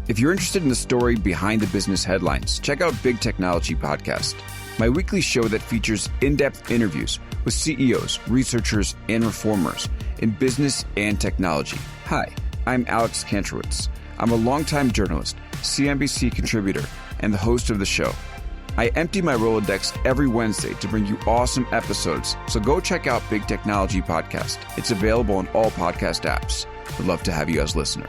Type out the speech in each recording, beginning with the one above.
If you're interested in the story behind the business headlines, check out Big Technology Podcast, my weekly show that features in-depth interviews with CEOs, researchers, and reformers in business and technology. Hi, I'm Alex Kantrowitz. I'm a longtime journalist, CNBC contributor, and the host of the show. I empty my Rolodex every Wednesday to bring you awesome episodes, so go check out Big Technology Podcast. It's available on all podcast apps. Would love to have you as a listener.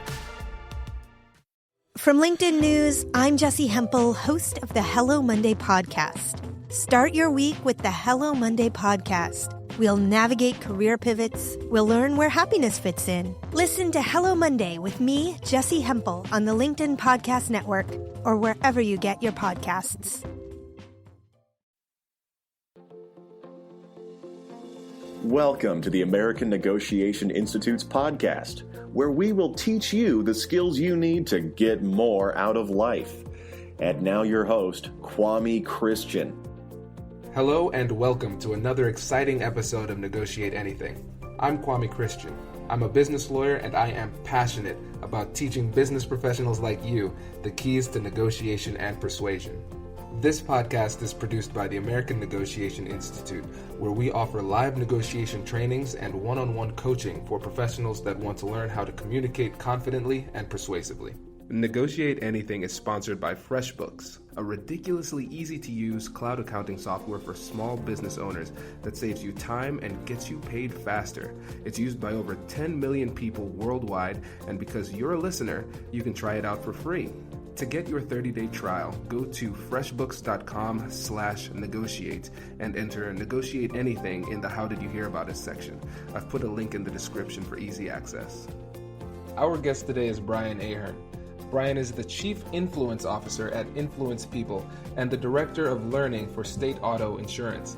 From LinkedIn News, I'm Jessie Hempel, host of the Hello Monday podcast. Start your week with the Hello Monday podcast. We'll navigate career pivots. We'll learn where happiness fits in. Listen to Hello Monday with me, Jessie Hempel, on the LinkedIn Podcast Network or wherever you get your podcasts. Welcome to the American Negotiation Institute's podcast, where we will teach you the skills you need to get more out of life. And now your host, Kwame Christian. Hello and welcome to another exciting episode of Negotiate Anything. I'm Kwame Christian. I'm a business lawyer and I am passionate about teaching business professionals like you the keys to negotiation and persuasion. This podcast is produced by the American Negotiation Institute, where we offer live negotiation trainings and one-on-one coaching for professionals that want to learn how to communicate confidently and persuasively. Negotiate Anything is sponsored by FreshBooks, a ridiculously easy-to-use cloud accounting software for small business owners that saves you time and gets you paid faster. It's used by over 10 million people worldwide, and because you're a listener, you can try it out for free. To get your 30-day trial, go to freshbooks.com/negotiate and enter Negotiate Anything in the How Did You Hear About Us section. I've put a link in the description for easy access. Our guest today is Brian Ahearn. Brian is the Chief Influence Officer at Influence People and the Director of Learning for State Auto Insurance.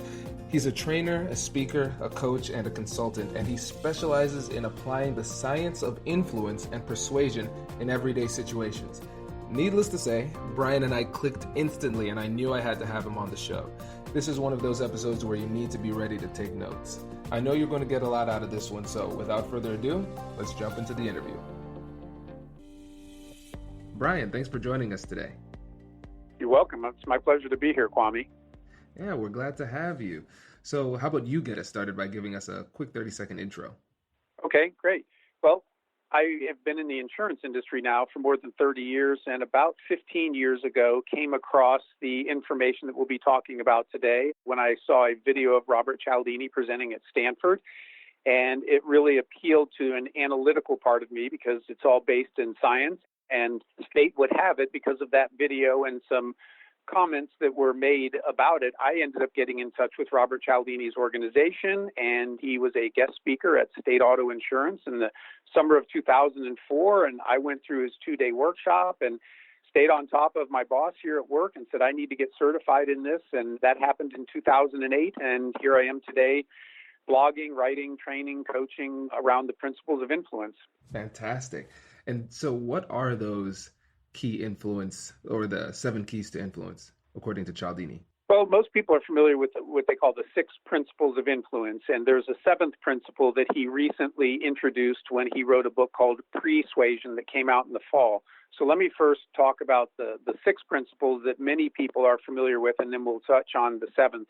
He's a trainer, a speaker, a coach, and a consultant, and he specializes in applying the science of influence and persuasion in everyday situations. Needless to say, Brian and I clicked instantly, and I knew I had to have him on the show. This is one of those episodes where you need to be ready to take notes. I know you're going to get a lot out of this one, so without further ado, let's jump into the interview. Brian, thanks for joining us today. You're welcome. It's my pleasure to be here, Kwame. Yeah, we're glad to have you. So how about you get us started by giving us a quick 30-second intro? Okay, great. Well, I have been in the insurance industry now for more than 30 years, and about 15 years ago came across the information that we'll be talking about today when I saw a video of Robert Cialdini presenting at Stanford. And it really appealed to an analytical part of me because it's all based in science. And fate would have it, because of that video and some comments that were made about it, I ended up getting in touch with Robert Cialdini's organization, and he was a guest speaker at State Auto Insurance in the summer of 2004, and I went through his 2-day workshop and stayed on top of my boss here at work and said, I need to get certified in this, and that happened in 2008, and here I am today, blogging, writing, training, coaching around the principles of influence. Fantastic. And so what are those key influence, or the 7 keys to influence, according to Cialdini? Well, most people are familiar with what they call the 6 principles of influence, and there's a 7th principle that he recently introduced when he wrote a book called Persuasion that came out in the fall. So let me first talk about the 6 principles that many people are familiar with, and then we'll touch on the 7th.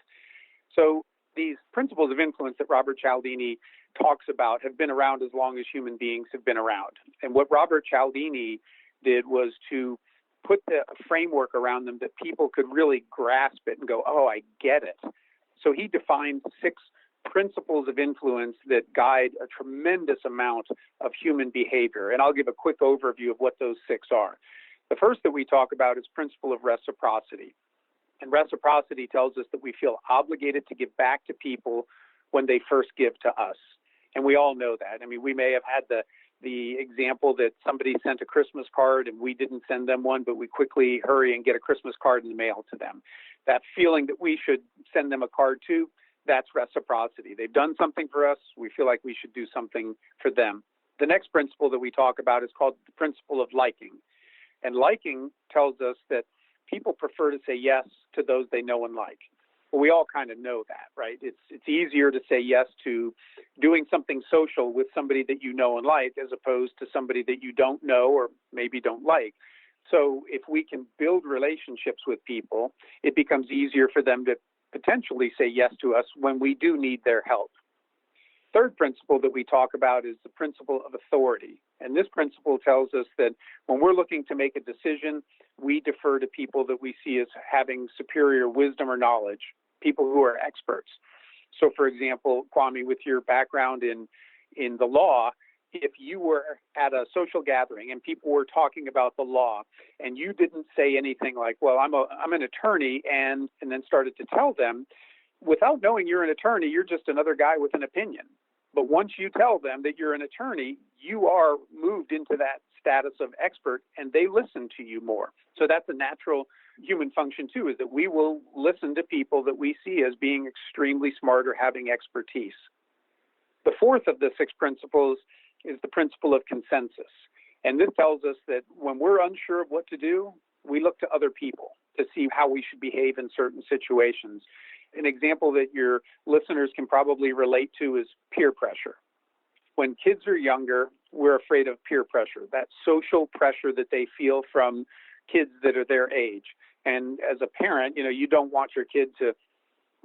So these principles of influence that Robert Cialdini talks about have been around as long as human beings have been around. And what Robert Cialdini did was to put the framework around them that people could really grasp it and go, oh, I get it. So he defined 6 principles of influence that guide a tremendous amount of human behavior. And I'll give a quick overview of what those 6 are. The first that we talk about is principle of reciprocity. And reciprocity tells us that we feel obligated to give back to people when they first give to us. And we all know that. I mean, we may have had the example that somebody sent a Christmas card and we didn't send them one, but we quickly hurry and get a Christmas card in the mail to them. That feeling that we should send them a card too, that's reciprocity. They've done something for us. We feel like we should do something for them. The next principle that we talk about is called the principle of liking. And liking tells us that people prefer to say yes to those they know and like. Well, we all kind of know that, right? It's easier to say yes to doing something social with somebody that you know and like as opposed to somebody that you don't know or maybe don't like. So if we can build relationships with people, it becomes easier for them to potentially say yes to us when we do need their help. Third principle that we talk about is the principle of authority. And this principle tells us that when we're looking to make a decision, we defer to people that we see as having superior wisdom or knowledge, people who are experts. So, for example, Kwame, with your background in the law, if you were at a social gathering and people were talking about the law and you didn't say anything like, well, I'm an attorney, and then started to tell them, without knowing you're an attorney, you're just another guy with an opinion. But once you tell them that you're an attorney, you are moved into that status of expert, and they listen to you more. So that's a natural human function too, is that we will listen to people that we see as being extremely smart or having expertise. The fourth of the 6 principles is the principle of consensus. And this tells us that when we're unsure of what to do, we look to other people to see how we should behave in certain situations. An example that your listeners can probably relate to is peer pressure. When kids are younger, we're afraid of peer pressure, that social pressure that they feel from kids that are their age. And as a parent, you don't want your kid to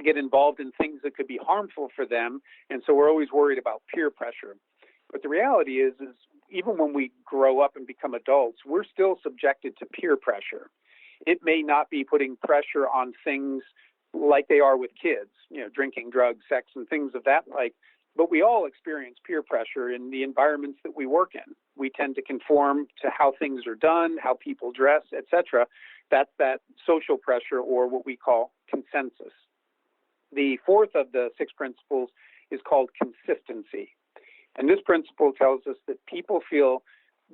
get involved in things that could be harmful for them. And so we're always worried about peer pressure. But the reality is even when we grow up and become adults, we're still subjected to peer pressure. It may not be putting pressure on things like they are with kids, drinking, drugs, sex, and things of that like, but we all experience peer pressure in the environments that we work in. We tend to conform to how things are done, how people dress, etc. That's that social pressure, or what we call consensus. The fourth of the 6 principles is called consistency. And this principle tells us that people feel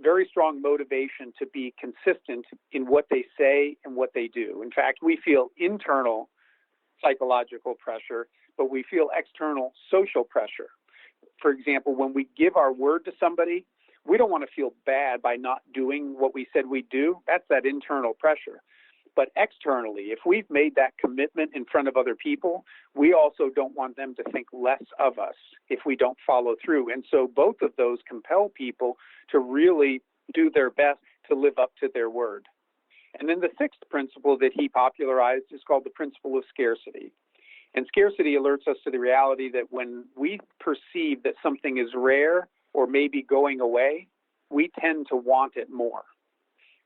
very strong motivation to be consistent in what they say and what they do. In fact, we feel internal psychological pressure, but we feel external social pressure. For example, when we give our word to somebody, we don't want to feel bad by not doing what we said we'd do. That's that internal pressure. But externally, if we've made that commitment in front of other people, we also don't want them to think less of us if we don't follow through. And so both of those compel people to really do their best to live up to their word. And then the 6th principle that he popularized is called the principle of scarcity. And scarcity alerts us to the reality that when we perceive that something is rare or maybe going away, we tend to want it more.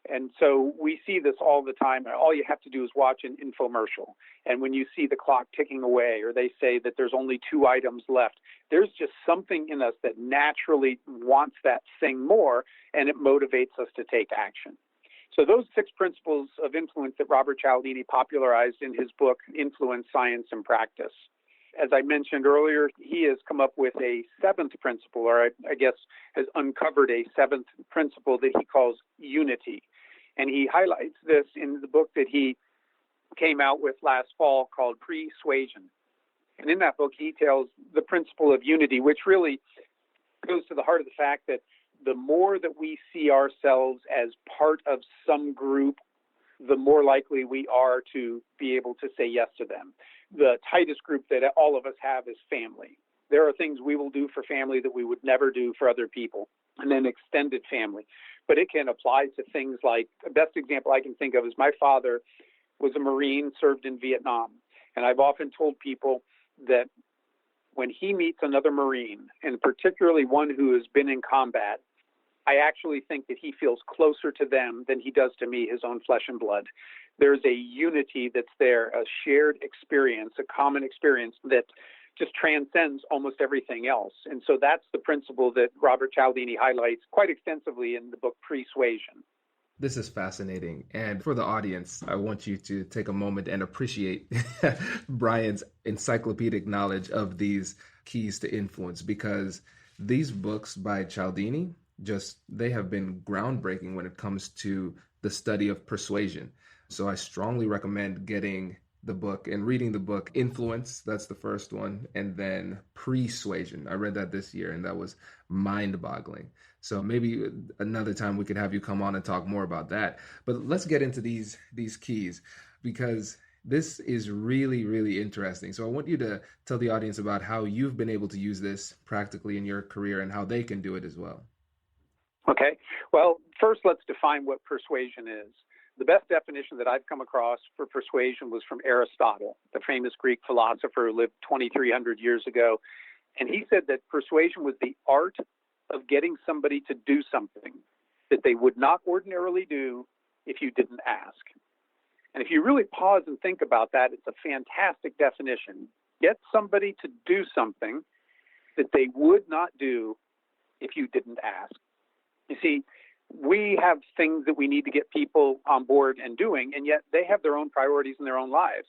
And so we see this all the time. All you have to do is watch an infomercial. And when you see the clock ticking away, or they say that there's only 2 items left, there's just something in us that naturally wants that thing more, and it motivates us to take action. So those 6 principles of influence that Robert Cialdini popularized in his book, Influence, Science, and Practice. As I mentioned earlier, he has come up with a 7th principle, or I guess has uncovered a 7th principle that he calls unity. And he highlights this in the book that he came out with last fall called Persuasion. And in that book, he tells the principle of unity, which really goes to the heart of the fact that the more that we see ourselves as part of some group, the more likely we are to be able to say yes to them. The tightest group that all of us have is family. There are things we will do for family that we would never do for other people, and then extended family. But it can apply to things like, the best example I can think of is my father was a Marine, served in Vietnam. And I've often told people that when he meets another Marine, and particularly one who has been in combat, I actually think that he feels closer to them than he does to me, his own flesh and blood. There's a unity that's there, a shared experience, a common experience that just transcends almost everything else. And so that's the principle that Robert Cialdini highlights quite extensively in the book Persuasion. This is fascinating. And for the audience, I want you to take a moment and appreciate Brian's encyclopedic knowledge of these keys to influence, because these books by Cialdini, they have been groundbreaking when it comes to the study of persuasion. So I strongly recommend getting the book and reading the book Influence, that's the first one, and then Persuasion. I read that this year and that was mind-boggling. So maybe another time we could have you come on and talk more about that. But let's get into these keys, because this is really, really interesting. So I want you to tell the audience about how you've been able to use this practically in your career and how they can do it as well. Okay. Well, first, let's define what persuasion is. The best definition that I've come across for persuasion was from Aristotle, the famous Greek philosopher who lived 2,300 years ago. And he said that persuasion was the art of getting somebody to do something that they would not ordinarily do if you didn't ask. And if you really pause and think about that, it's a fantastic definition. Get somebody to do something that they would not do if you didn't ask. You see, we have things that we need to get people on board and doing, and yet they have their own priorities in their own lives.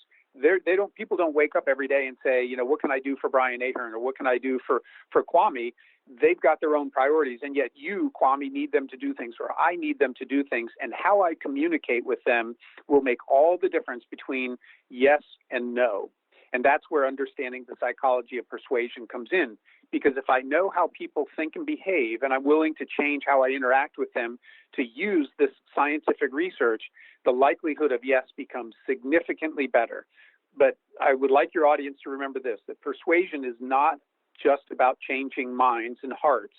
People don't wake up every day and say, what can I do for Brian Ahearn, or what can I do for Kwame? They've got their own priorities, and yet you, Kwame, need them to do things, or I need them to do things, and how I communicate with them will make all the difference between yes and no. And that's where understanding the psychology of persuasion comes in. Because if I know how people think and behave, and I'm willing to change how I interact with them to use this scientific research, the likelihood of yes becomes significantly better. But I would like your audience to remember this, that persuasion is not just about changing minds and hearts.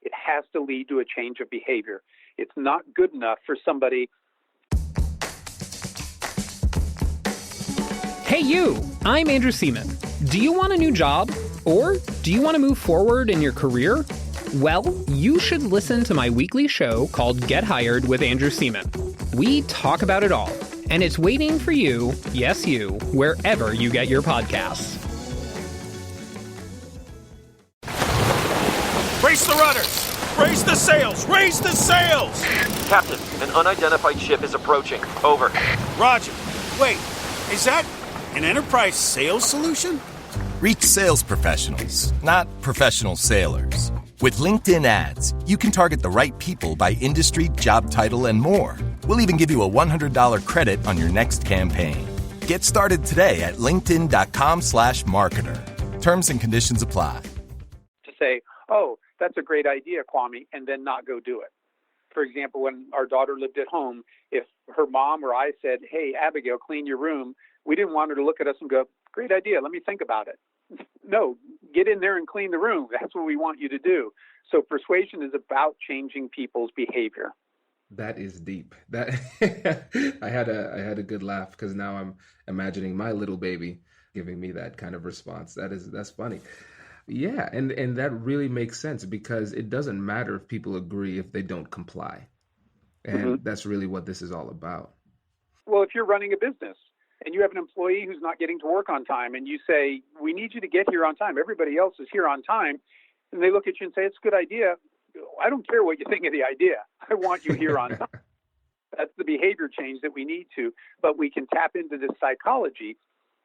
It has to lead to a change of behavior. It's not good enough for somebody. Hey you, I'm Andrew Seaman. Do you want a new job? Or do you want to move forward in your career? Well, you should listen to my weekly show called Get Hired with Andrew Seaman. We talk about it all, and it's waiting for you, yes you, wherever you get your podcasts. Brace the rudders! Raise the sails! Raise the sails! Captain, an unidentified ship is approaching. Over. Roger. Wait, is that an enterprise sales solution? Reach sales professionals, not professional sailors. With LinkedIn ads, you can target the right people by industry, job title, and more. We'll even give you a $100 credit on your next campaign. Get started today at linkedin.com/marketer. Terms and conditions apply. To say, oh, that's a great idea, Kwame, and then not go do it. For example, when our daughter lived at home, if her mom or I said, hey, Abigail, clean your room, we didn't want her to look at us and go, great idea, let me think about it. No, get in there and clean the room. That's what we want you to do. So persuasion is about changing people's behavior. That is deep. That I had a good laugh because now I'm imagining my little baby giving me that kind of response. That's funny. Yeah, and that really makes sense because it doesn't matter if people agree if they don't comply. And that's really what this is all about. Well, if you're running a business and you have an employee who's not getting to work on time and you say, we need you to get here on time, everybody else is here on time, and they look at you and say, it's a good idea. I don't care what you think of the idea. I want you here on time. That's the behavior change that we need to, but we can tap into this psychology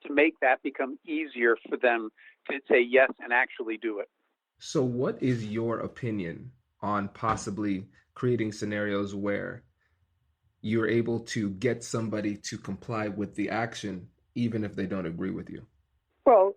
to make that become easier for them to say yes and actually do it. So what is your opinion on possibly creating scenarios where you're able to get somebody to comply with the action, even if they don't agree with you? Well,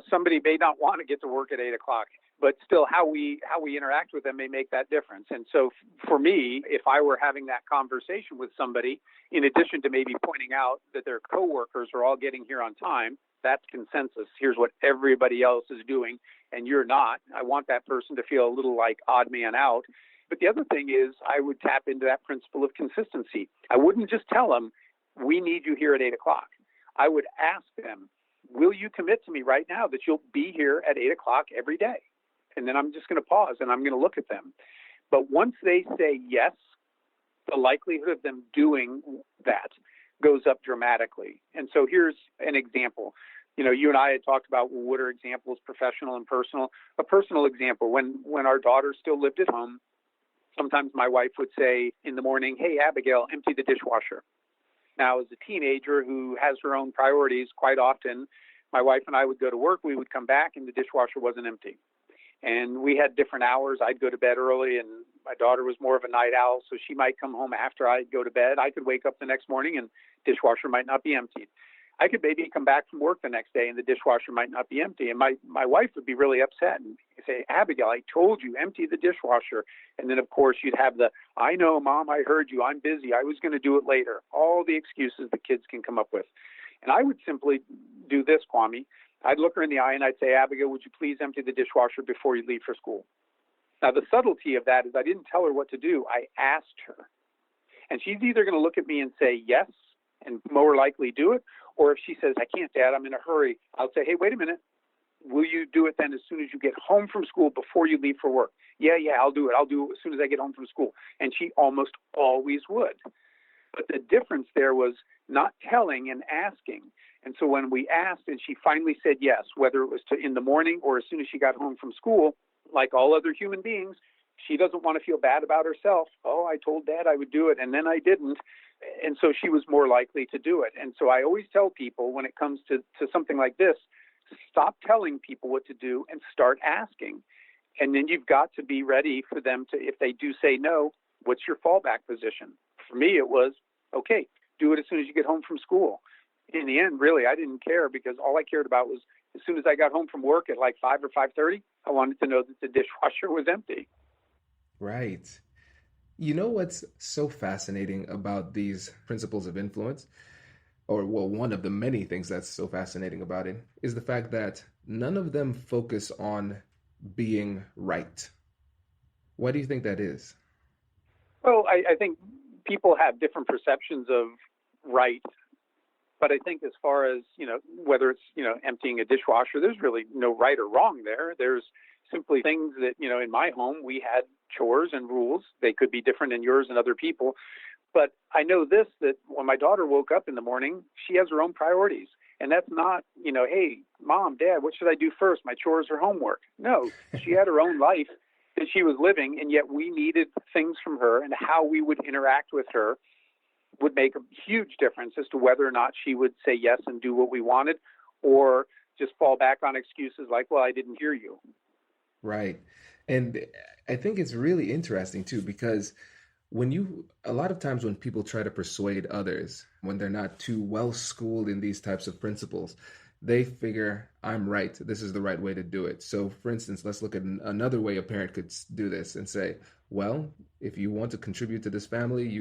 somebody may not want to get to work at 8 o'clock, but still how we interact with them may make that difference. And so for me, if I were having that conversation with somebody, in addition to maybe pointing out that their coworkers are all getting here on time, that's consensus. Here's what everybody else is doing, and you're not. I want that person to feel a little like odd man out. But the other thing is I would tap into that principle of consistency. I wouldn't just tell them, we need you here at 8 o'clock. I would ask them, will you commit to me right now that you'll be here at 8 o'clock every day? And then I'm just going to pause and I'm going to look at them. But once they say yes, the likelihood of them doing that goes up dramatically. And so here's an example. You and I had talked about what are examples, professional and personal. A personal example, when our daughter still lived at home, sometimes my wife would say in the morning, hey, Abigail, empty the dishwasher. Now, as a teenager who has her own priorities, quite often, my wife and I would go to work, we would come back, and the dishwasher wasn't empty. And we had different hours. I'd go to bed early, and my daughter was more of a night owl, so she might come home after I'd go to bed. I could wake up the next morning, and dishwasher might not be emptied. I could maybe come back from work the next day, and the dishwasher might not be empty. And my wife would be really upset and say, Abigail, I told you, empty the dishwasher. And then, of course, you'd have I know, Mom, I heard you. I'm busy. I was going to do it later. All the excuses the kids can come up with. And I would simply do this, Kwame. I'd look her in the eye and I'd say, Abigail, would you please empty the dishwasher before you leave for school? Now, the subtlety of that is I didn't tell her what to do. I asked her. And she's either going to look at me and say yes and more likely do it, or if she says, I can't, Dad, I'm in a hurry, I'll say, hey, wait a minute. Will you do it then as soon as you get home from school before you leave for work? Yeah, I'll do it. I'll do it as soon as I get home from school. And she almost always would. But the difference there was not telling and asking. And so when we asked and she finally said yes, whether it was in the morning or as soon as she got home from school, like all other human beings, she doesn't want to feel bad about herself. Oh, I told Dad I would do it, and then I didn't. And so she was more likely to do it. And so I always tell people when it comes to something like this, stop telling people what to do and start asking. And then you've got to be ready for them to, if they do say no, what's your fallback position? For me, it was, okay, do it as soon as you get home from school. In the end, really, I didn't care because all I cared about was as soon as I got home from work at like 5 or 5:30, I wanted to know that the dishwasher was empty. Right. You know what's so fascinating about these principles of influence, or well, one of the many things that's so fascinating about it, is the fact that none of them focus on being right. Why do you think that is? Well, I think people have different perceptions of right. But I think as far as, whether it's, emptying a dishwasher, there's really no right or wrong there. There's simply things that, in my home, we had chores and rules. They could be different in yours and other people. But I know this, that when my daughter woke up in the morning, she has her own priorities. And that's not, hey, Mom, Dad, what should I do first, my chores or homework? No, she had her own life that she was living, and yet we needed things from her, and how we would interact with her would make a huge difference as to whether or not she would say yes and do what we wanted, or just fall back on excuses like, well, I didn't hear you. Right. And I think it's really interesting too, because a lot of times when people try to persuade others, when they're not too well schooled in these types of principles, they figure, I'm right, this is the right way to do it. So for instance, let's look at another way a parent could do this and say, well, if you want to contribute to this family, if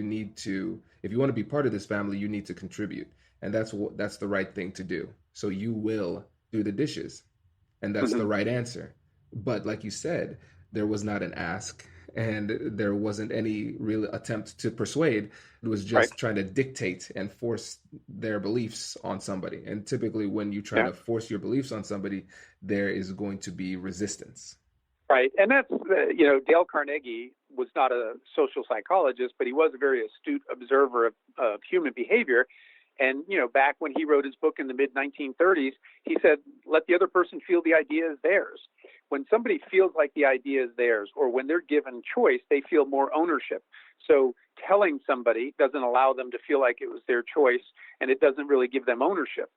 you want to be part of this family, you need to contribute. And that's the right thing to do. So you will do the dishes. And that's the right answer. But like you said, there was not an ask, and there wasn't any real attempt to persuade. It was just trying to dictate and force their beliefs on somebody. And typically when you try to force your beliefs on somebody, there is going to be resistance. Right. And that's, Dale Carnegie was not a social psychologist, but he was a very astute observer of human behavior. And, back when he wrote his book in the mid-1930s, he said, let the other person feel the idea is theirs. When somebody feels like the idea is theirs, or when they're given choice, they feel more ownership. So telling somebody doesn't allow them to feel like it was their choice, and it doesn't really give them ownership.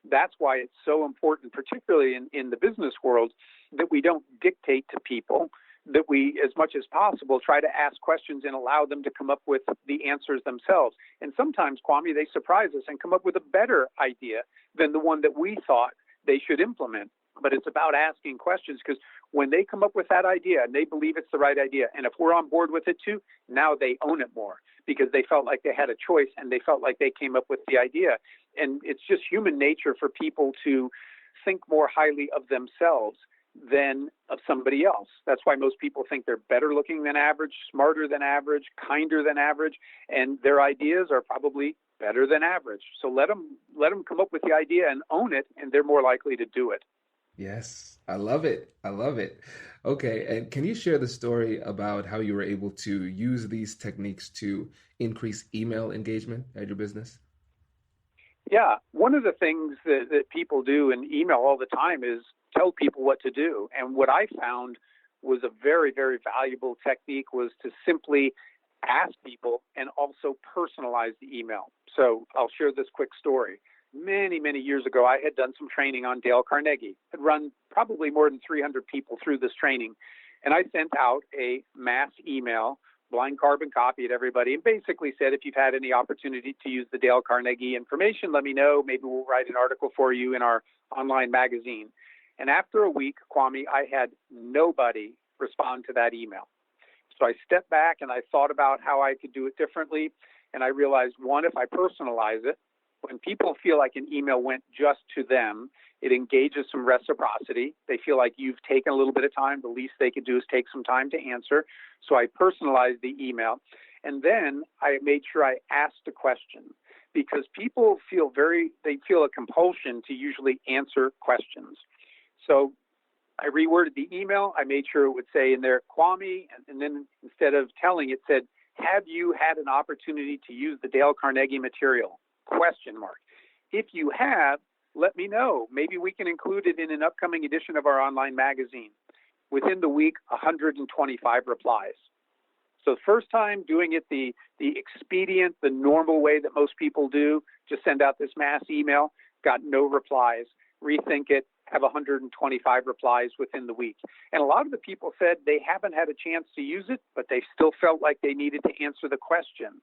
That's why it's so important, particularly in the business world, that we don't dictate to people, that we, as much as possible, try to ask questions and allow them to come up with the answers themselves. And sometimes, Kwame, they surprise us and come up with a better idea than the one that we thought they should implement. But it's about asking questions, because when they come up with that idea and they believe it's the right idea, and if we're on board with it too, now they own it more because they felt like they had a choice and they felt like they came up with the idea. And it's just human nature for people to think more highly of themselves than of somebody else. That's why most people think they're better looking than average, smarter than average, kinder than average, and their ideas are probably better than average. So let them come up with the idea and own it, and they're more likely to do it. Yes, I love it. I love it. Okay, and can you share the story about how you were able to use these techniques to increase email engagement at your business? Yeah, one of the things that people do in email all the time is tell people what to do. And what I found was a very, very valuable technique was to simply ask people and also personalize the email. So I'll share this quick story. Many, many years ago, I had done some training on Dale Carnegie. I'd run probably more than 300 people through this training. And I sent out a mass email, blind carbon copy at everybody, and basically said, if you've had any opportunity to use the Dale Carnegie information, let me know. Maybe we'll write an article for you in our online magazine. And after a week, Kwame, I had nobody respond to that email. So I stepped back and I thought about how I could do it differently. And I realized, one, if I personalize it, When people feel like an email went just to them, it engages some reciprocity. They feel like you've taken a little bit of time. The least they could do is take some time to answer. So I personalized the email. And then I made sure I asked a question, because people feel a compulsion to usually answer questions. So I reworded the email. I made sure it would say in there, Kwame, and then instead of telling, it said, have you had an opportunity to use the Dale Carnegie material? ? If you have, let me know. Maybe we can include it in an upcoming edition of our online magazine. Within the week, 125 replies. So the first time doing it the expedient, the normal way that most people do, just send out this mass email, got no replies. Rethink it, have 125 replies within the week. And a lot of the people said they haven't had a chance to use it, but they still felt like they needed to answer the question.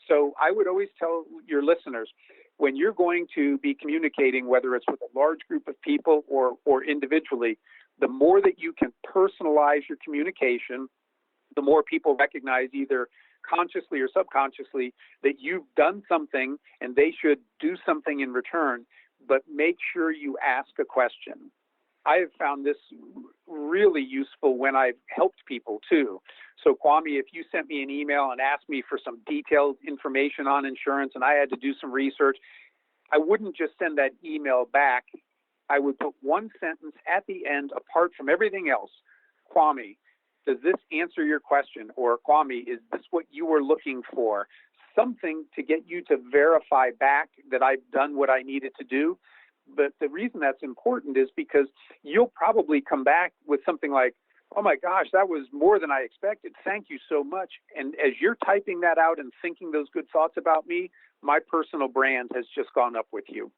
So I would always tell your listeners, when you're going to be communicating, whether it's with a large group of people or individually, the more that you can personalize your communication, the more people recognize, either consciously or subconsciously, that you've done something and they should do something in return. But make sure you ask a question. I have found this really useful when I've helped people too. So Kwame, if you sent me an email and asked me for some detailed information on insurance and I had to do some research, I wouldn't just send that email back. I would put one sentence at the end, apart from everything else. Kwame, does this answer your question? Or Kwame, is this what you were looking for? Something to get you to verify back that I've done what I needed to do. But the reason that's important is because you'll probably come back with something like, oh my gosh, that was more than I expected. Thank you so much. And as you're typing that out and thinking those good thoughts about me, my personal brand has just gone up with you.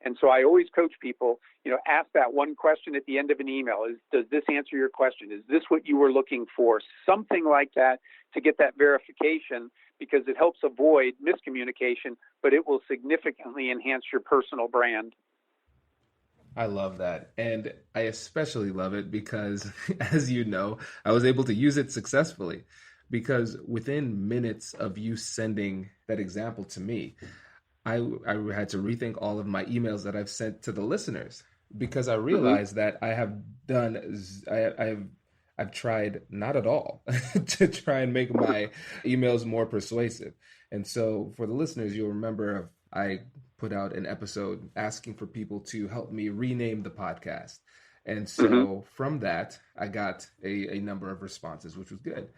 And so I always coach people, ask that one question at the end of an email. Does this answer your question? Is this what you were looking for? Something like that to get that verification, because it helps avoid miscommunication, but it will significantly enhance your personal brand. I love that. And I especially love it because, as you know, I was able to use it successfully, because within minutes of you sending that example to me, I had to rethink all of my emails that I've sent to the listeners, because I realized that I've tried not at all to try and make my emails more persuasive. And so for the listeners, you'll remember I put out an episode asking for people to help me rename the podcast. And so from that, I got a number of responses, which was good.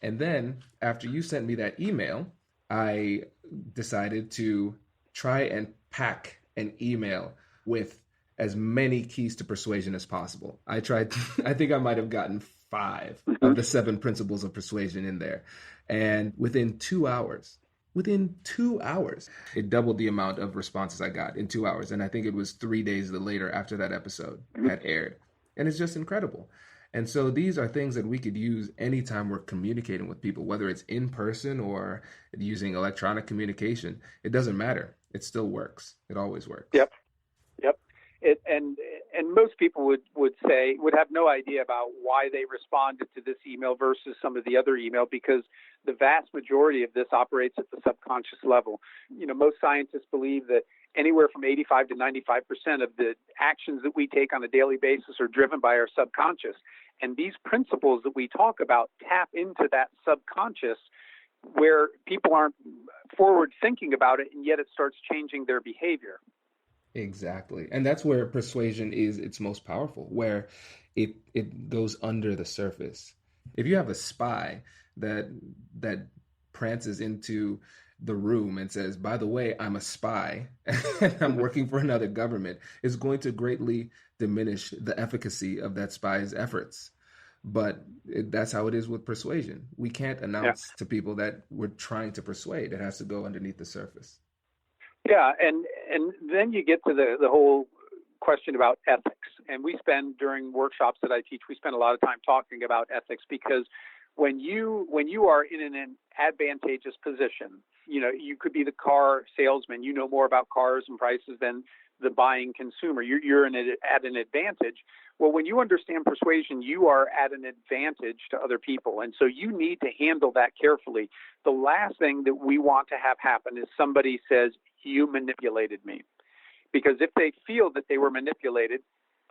And then after you sent me that email, I decided to try and pack an email with as many keys to persuasion as possible. I think I might have gotten 5 of the 7 principles of persuasion in there. And within 2 hours, it doubled the amount of responses I got in 2 hours. And I think it was 3 days later after that episode had aired. And it's just incredible. And so these are things that we could use anytime we're communicating with people, whether it's in person or using electronic communication. It doesn't matter. It still works. It always works. Yep. And most people would have no idea about why they responded to this email versus some of the other email, because the vast majority of this operates at the subconscious level. Most scientists believe that anywhere from 85 to 95% of the actions that we take on a daily basis are driven by our subconscious. And these principles that we talk about tap into that subconscious, where people aren't forward thinking about it, and yet it starts changing their behavior. Exactly. And that's where persuasion is its most powerful, where it goes under the surface. If you have a spy that prances into the room and says, by the way, I'm a spy and I'm working for another government, it's going to greatly diminish the efficacy of that spy's efforts. But that's how it is with persuasion. We can't announce to people that we're trying to persuade. It has to go underneath the surface. Yeah, and then you get to the whole question about ethics. And we spend, during workshops that I teach, we spend a lot of time talking about ethics, because when you are in an advantageous position, you could be the car salesman, you know more about cars and prices than the buying consumer. You're at an advantage. Well, when you understand persuasion, you are at an advantage to other people. And so you need to handle that carefully. The last thing that we want to have happen is somebody says, you manipulated me. Because if they feel that they were manipulated,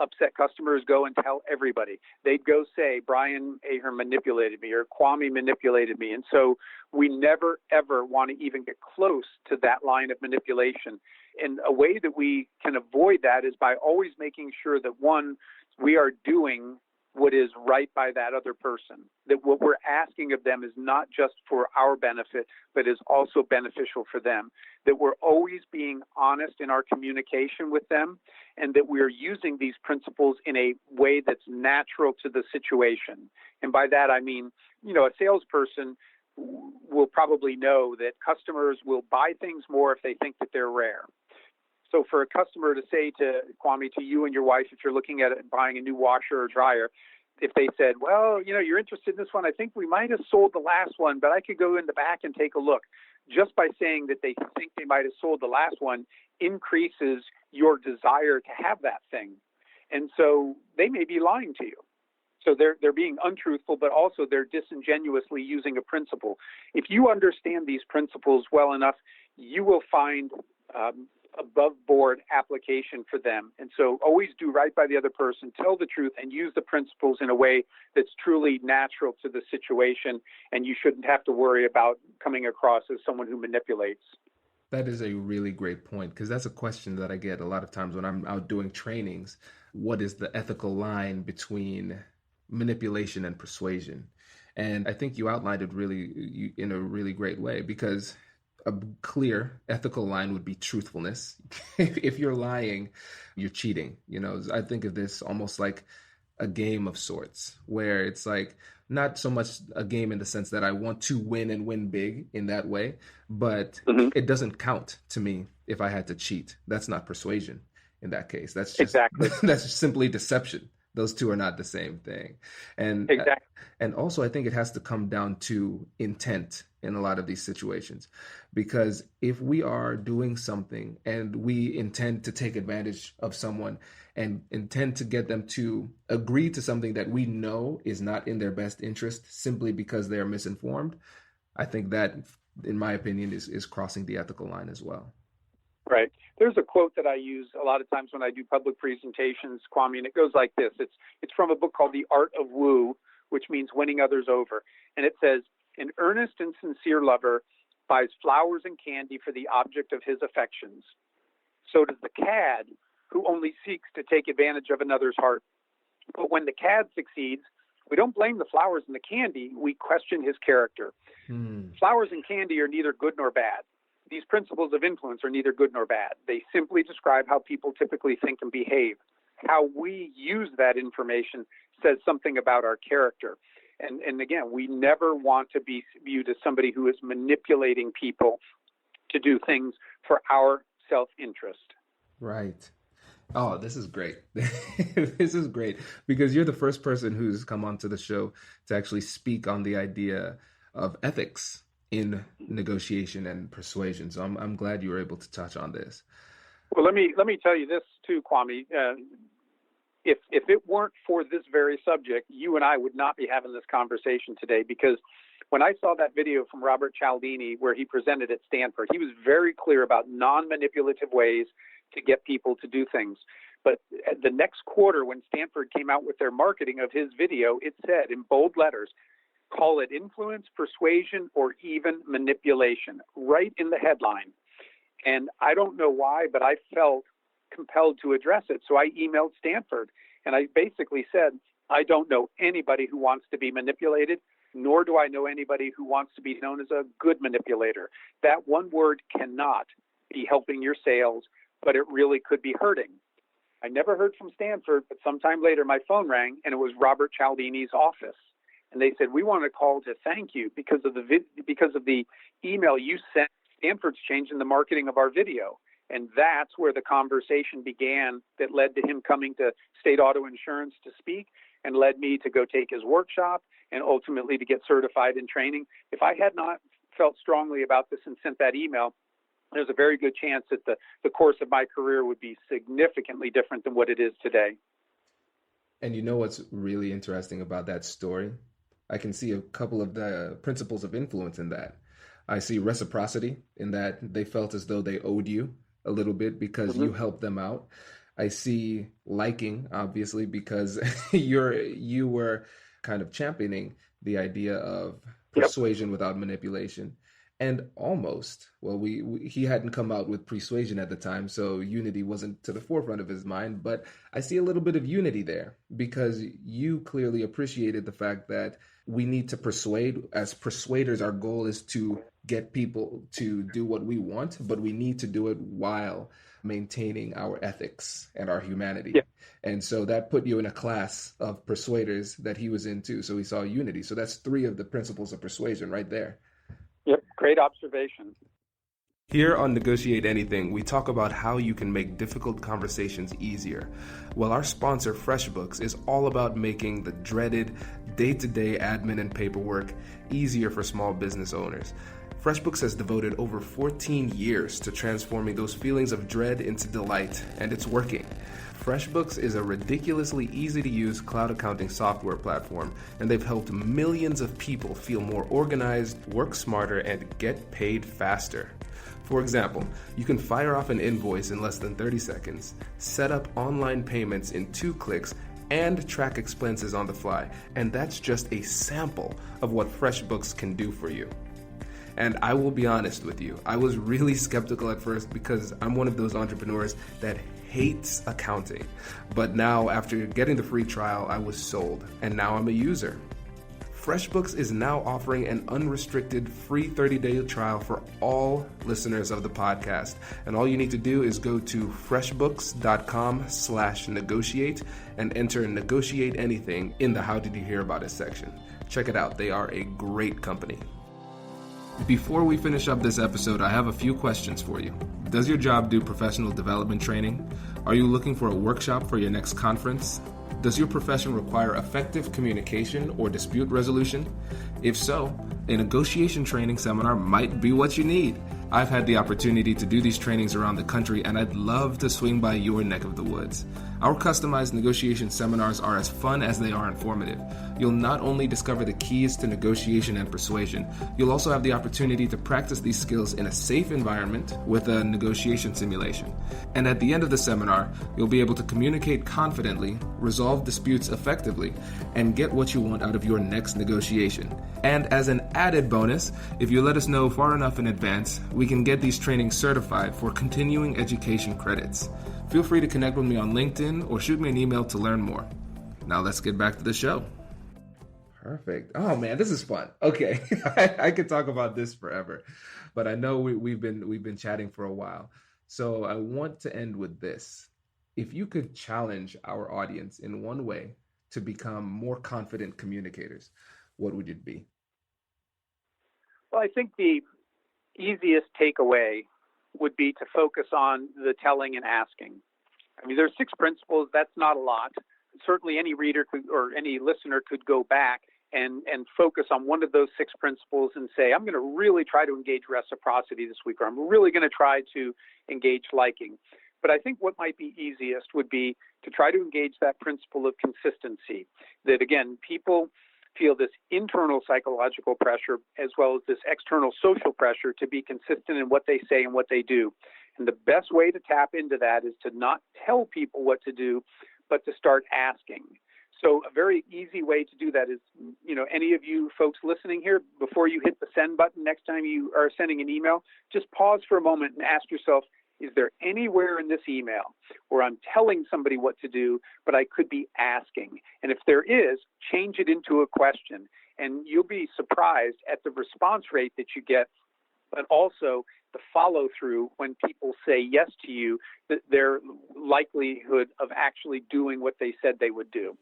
upset customers go and tell everybody. They'd go say, Brian Ahearn manipulated me, or Kwame manipulated me. And so we never, ever want to even get close to that line of manipulation. And a way that we can avoid that is by always making sure that, one, we are doing what is right by that other person, that what we're asking of them is not just for our benefit, but is also beneficial for them, that we're always being honest in our communication with them, and that we're using these principles in a way that's natural to the situation. And by that, I mean, a salesperson will probably know that customers will buy things more if they think that they're rare. So for a customer to say to Kwame, to you and your wife, if you're looking at it, buying a new washer or dryer, if they said, well, you're interested in this one, I think we might have sold the last one, but I could go in the back and take a look. Just by saying that they think they might have sold the last one increases your desire to have that thing. And so they may be lying to you. So they're being untruthful, but also they're disingenuously using a principle. If you understand these principles well enough, you will find above board application for them. And so always do right by the other person, tell the truth, and use the principles in a way that's truly natural to the situation. And you shouldn't have to worry about coming across as someone who manipulates. That is a really great point, because that's a question that I get a lot of times when I'm out doing trainings. What is the ethical line between manipulation and persuasion? And I think you outlined it in a really great way, because a clear ethical line would be truthfulness. If you're lying, you're cheating. I think of this almost like a game of sorts, where it's like not so much a game in the sense that I want to win and win big in that way, but it doesn't count to me if I had to cheat. That's not persuasion in that case. That's just exactly. That's simply deception. Those two are not the same thing. And exactly. And also, I think it has to come down to intent in a lot of these situations, because if we are doing something and we intend to take advantage of someone and intend to get them to agree to something that we know is not in their best interest simply because they are misinformed, I think that, in my opinion, is crossing the ethical line as well. Right. There's a quote that I use a lot of times when I do public presentations, Kwame, and it goes like this. It's from a book called The Art of Woo, which means winning others over. And it says, an earnest and sincere lover buys flowers and candy for the object of his affections. So does the cad, who only seeks to take advantage of another's heart. But when the cad succeeds, we don't blame the flowers and the candy, we question his character. Flowers and candy are neither good nor bad. These principles of influence are neither good nor bad. They simply describe how people typically think and behave. How we use that information says something about our character. And again, we never want to be viewed as somebody who is manipulating people to do things for our self-interest. Right. Oh, this is great. This is great, because you're the first person who's come onto the show to actually speak on the idea of ethics in negotiation and persuasion. So I'm glad you were able to touch on this. Well, let me tell you this too, Kwame. If it weren't for this very subject, you and I would not be having this conversation today, because when I saw that video from Robert Cialdini where he presented at Stanford, he was very clear about non-manipulative ways to get people to do things. But the next quarter, when Stanford came out with their marketing of his video, it said in bold letters, call it influence, persuasion, or even manipulation, right in the headline. And I don't know why, but I felt compelled to address it. So I emailed Stanford, and I basically said, I don't know anybody who wants to be manipulated, nor do I know anybody who wants to be known as a good manipulator. That one word cannot be helping your sales, but it really could be hurting. I never heard from Stanford, but sometime later my phone rang, and it was Robert Cialdini's office. And they said, we want to call to thank you because of the email you sent. Stanford's changing the marketing of our video. And that's where the conversation began that led to him coming to State Auto Insurance to speak, and led me to go take his workshop and ultimately to get certified in training. If I had not felt strongly about this and sent that email, there's a very good chance that the course of my career would be significantly different than what it is today. And you know what's really interesting about that story? I can see a couple of the principles of influence in that. I see reciprocity in that they felt as though they owed you a little bit because you helped them out. I see liking, obviously, because you were kind of championing the idea of persuasion without manipulation. And almost, well, he hadn't come out with persuasion at the time, so unity wasn't to the forefront of his mind. But I see a little bit of unity there because you clearly appreciated the fact that we need to persuade. As persuaders, our goal is to get people to do what we want, but we need to do it while maintaining our ethics and our humanity. Yeah. And so that put you in a class of persuaders that he was into. So he saw unity. So that's 3 of the principles of persuasion right there. Yep, great observation. Here on Negotiate Anything, we talk about how you can make difficult conversations easier. Well, our sponsor, FreshBooks, is all about making the dreaded day-to-day admin and paperwork easier for small business owners. FreshBooks has devoted over 14 years to transforming those feelings of dread into delight, and it's working. FreshBooks is a ridiculously easy-to-use cloud accounting software platform, and they've helped millions of people feel more organized, work smarter, and get paid faster. For example, you can fire off an invoice in less than 30 seconds, set up online payments in 2 clicks, and track expenses on the fly. And that's just a sample of what FreshBooks can do for you. And I will be honest with you, I was really skeptical at first because I'm one of those entrepreneurs that hates accounting. But now, after getting the free trial, I was sold, and now I'm a user. FreshBooks is now offering an unrestricted free 30-day trial for all listeners of the podcast. And all you need to do is go to freshbooks.com/negotiate and enter Negotiate Anything in the How Did You Hear About Us section. Check it out. They are a great company. Before we finish up this episode, I have a few questions for you. Does your job do professional development training? Are you looking for a workshop for your next conference? Does your profession require effective communication or dispute resolution? If so, a negotiation training seminar might be what you need. I've had the opportunity to do these trainings around the country, and I'd love to swing by your neck of the woods. Our customized negotiation seminars are as fun as they are informative. You'll not only discover the keys to negotiation and persuasion, you'll also have the opportunity to practice these skills in a safe environment with a negotiation simulation. And at the end of the seminar, you'll be able to communicate confidently, resolve disputes effectively, and get what you want out of your next negotiation. And as an added bonus, if you let us know far enough in advance, we can get these trainings certified for continuing education credits. Feel free to connect with me on LinkedIn or shoot me an email to learn more. Now let's get back to the show. Perfect. Oh man, this is fun. Okay, I could talk about this forever, but I know we've been chatting for a while. So I want to end with this. If you could challenge our audience in one way to become more confident communicators, what would it be? Well, I think the easiest takeaway would be to focus on the telling and asking. I mean, there's 6 principles. That's not a lot. Certainly any reader could, or any listener could go back and focus on one of those 6 principles and say, I'm going to really try to engage reciprocity this week, or I'm really going to try to engage liking. But I think what might be easiest would be to try to engage that principle of consistency. That, again, people feel this internal psychological pressure as well as this external social pressure to be consistent in what they say and what they do. And the best way to tap into that is to not tell people what to do, but to start asking. So a very easy way to do that is, any of you folks listening here, before you hit the send button next time you are sending an email, just pause for a moment and ask yourself, is there anywhere in this email where I'm telling somebody what to do, but I could be asking? And if there is, change it into a question. And you'll be surprised at the response rate that you get, but also the follow through when people say yes to you, that their likelihood of actually doing what they said they would do.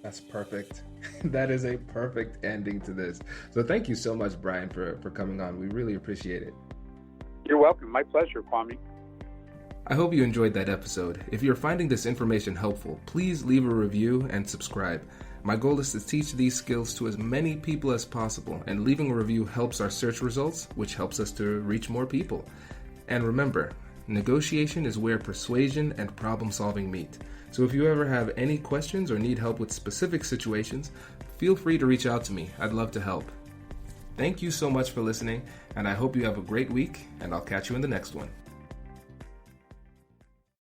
That's perfect. That is a perfect ending to this. So thank you so much, Brian, for coming on. We really appreciate it. You're welcome. My pleasure, Kwame. I hope you enjoyed that episode. If you're finding this information helpful, please leave a review and subscribe. My goal is to teach these skills to as many people as possible, and leaving a review helps our search results, which helps us to reach more people. And remember, negotiation is where persuasion and problem solving meet. So if you ever have any questions or need help with specific situations, feel free to reach out to me. I'd love to help. Thank you so much for listening, and I hope you have a great week, and I'll catch you in the next one.